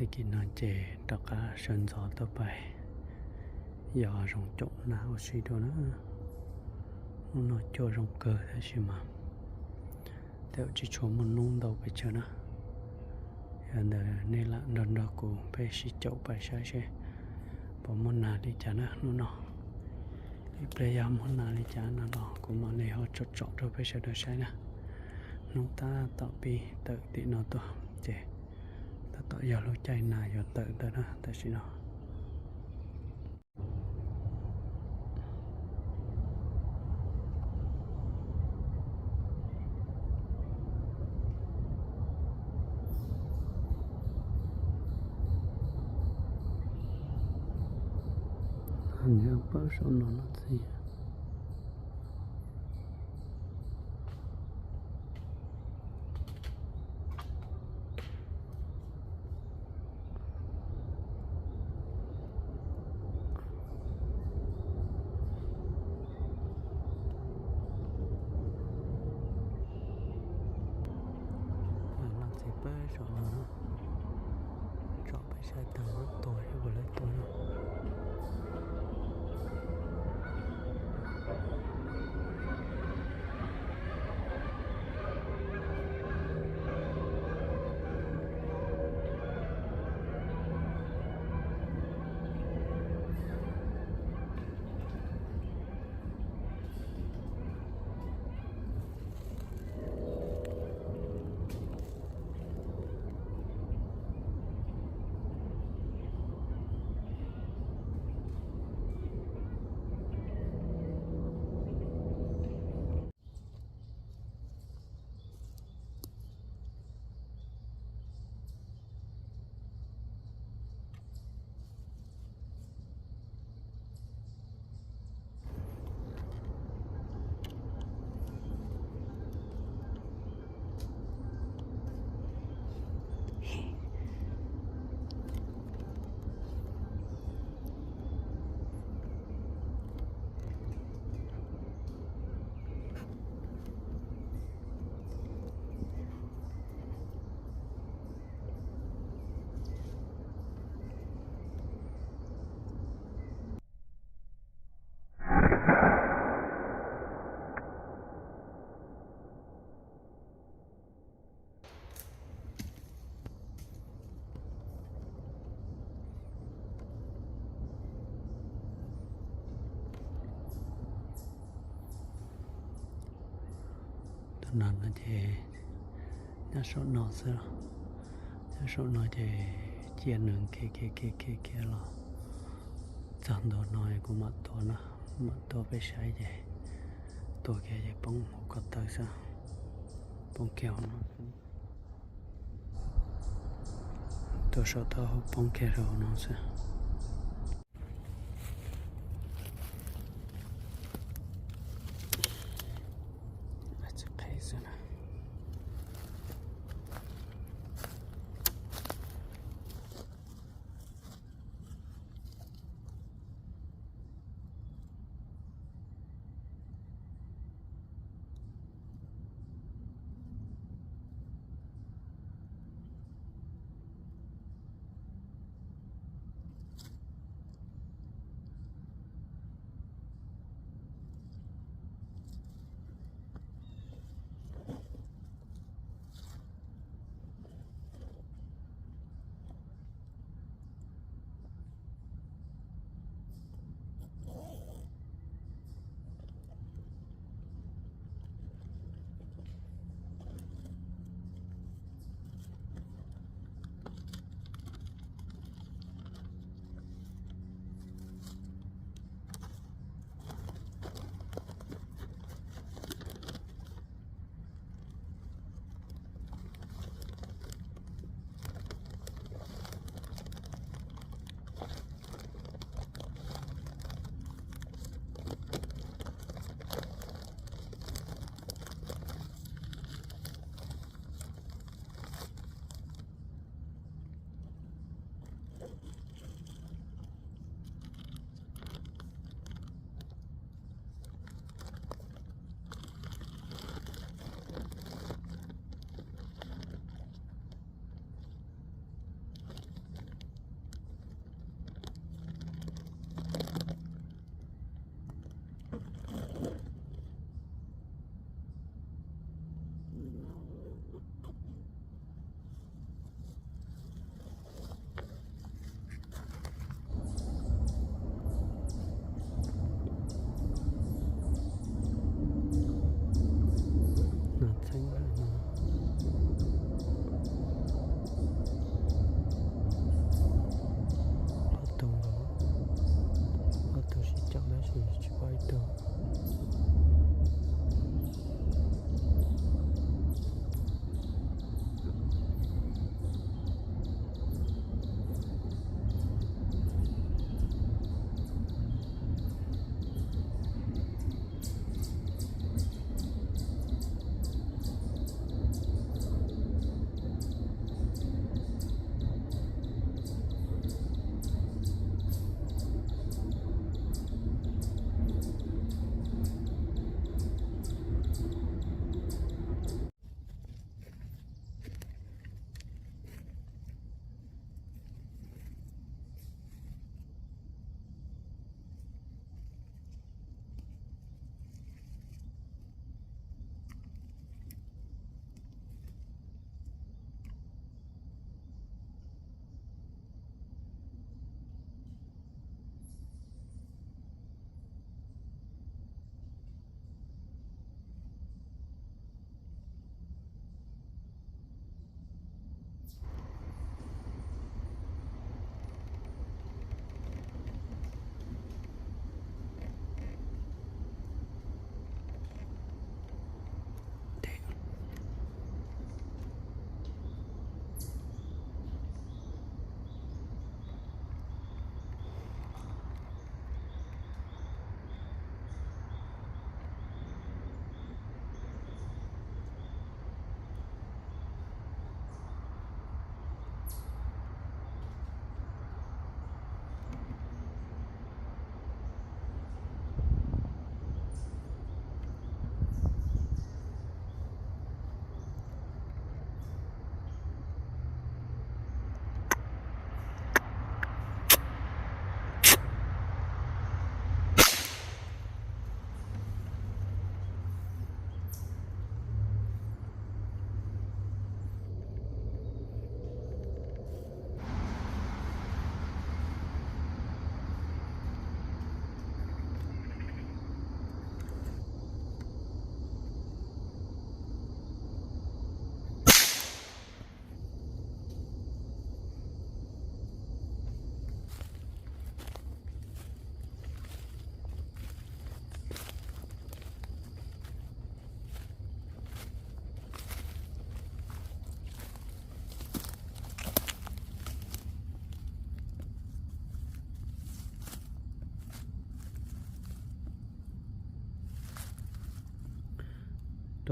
thì kỹ năng chế tất cả sơn gió tập bài giờ rong chỗ nào suy đồ nữa nó cho rong cơ thế chứ mà theo chỉ cho một nung đầu bây giờ nữa hiện giờ nên là lần đầu của bé sĩ chậu bài sai xe bỏ món nào đi chả nó nó đi bây giờ món nào đi chả nó cũng mà này họ chọn chọn rồi bây giờ được sai nè chúng ta tạo bi tự tí nó to chế ta tạo giờ lối chạy này giờ tự đó đó ta chỉ nó nhớ bớt số nó gì bớt số nó chọn phải sai tầng rất tối vừa lấy tối nó nên là thì nó số nó sẽ nó số nó thì chia nương kia là chẳng đồ nói của mặt tổ phải sai vậy tổ kia vậy bông có tới sao bông kéo nó tổ số thao bông kéo rồi nó sẽ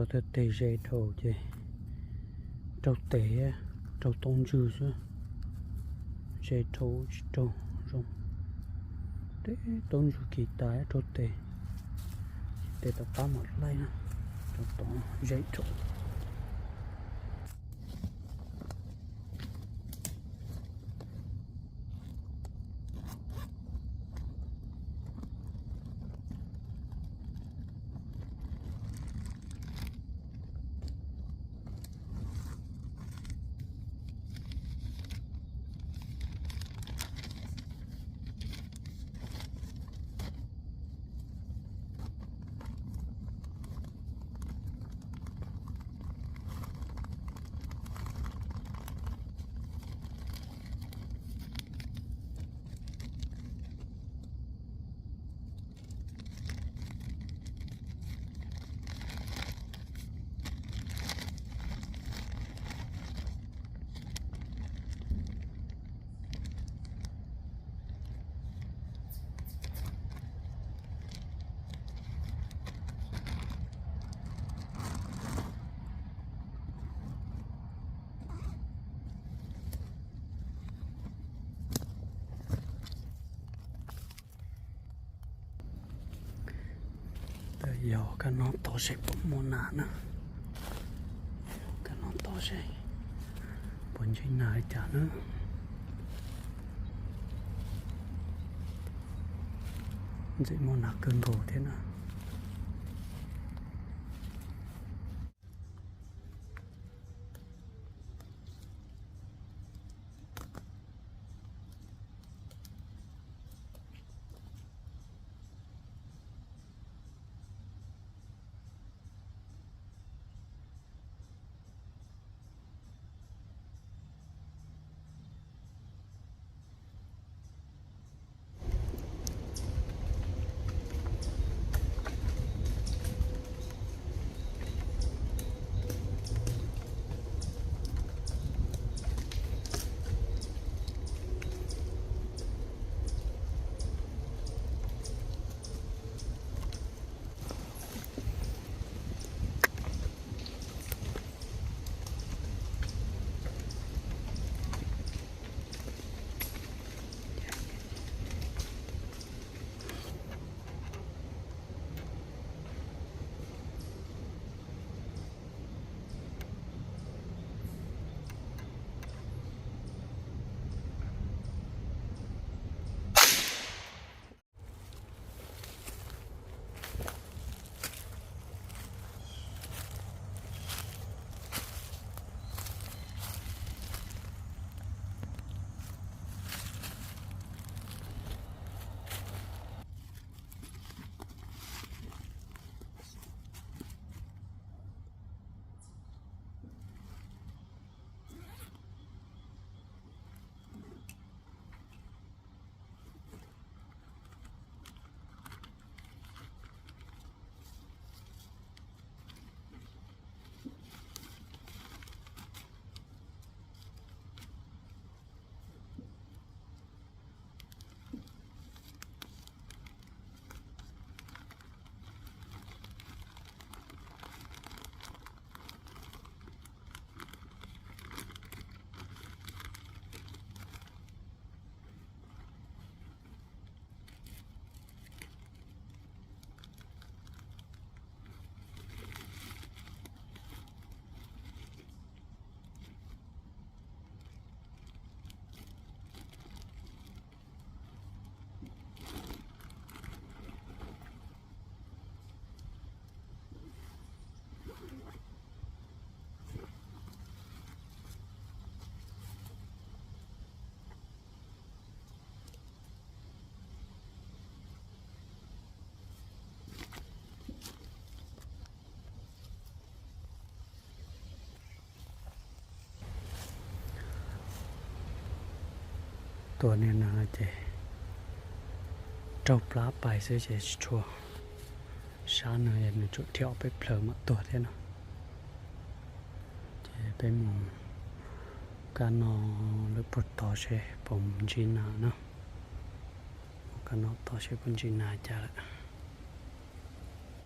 cho tới tê dây thầu chứ trâu té trâu tông dư chứ dây thầu trâu rong thế tông dư kỳ tài trâu té để tập tám một lại nè trâu tông dây thầu giờ cái nó to sẽ bấm môn nản nữa cái nó to sẽ bốn chín nải chả nữa dễ môn nản cơn đồ thế nàoตัวนี้นะเจ๊เจ้าปลาไปซื้อเจ๊ชัวช้าหน่อยหนึ่งจุดที่เอาไปเผลอมาตัวเท่านั้นเจ๊ไปมองการนอนหรือปวดต่อเช่ผมจีน่าเนาะการนอนต่อเช่ผมจีน่าจ้าละ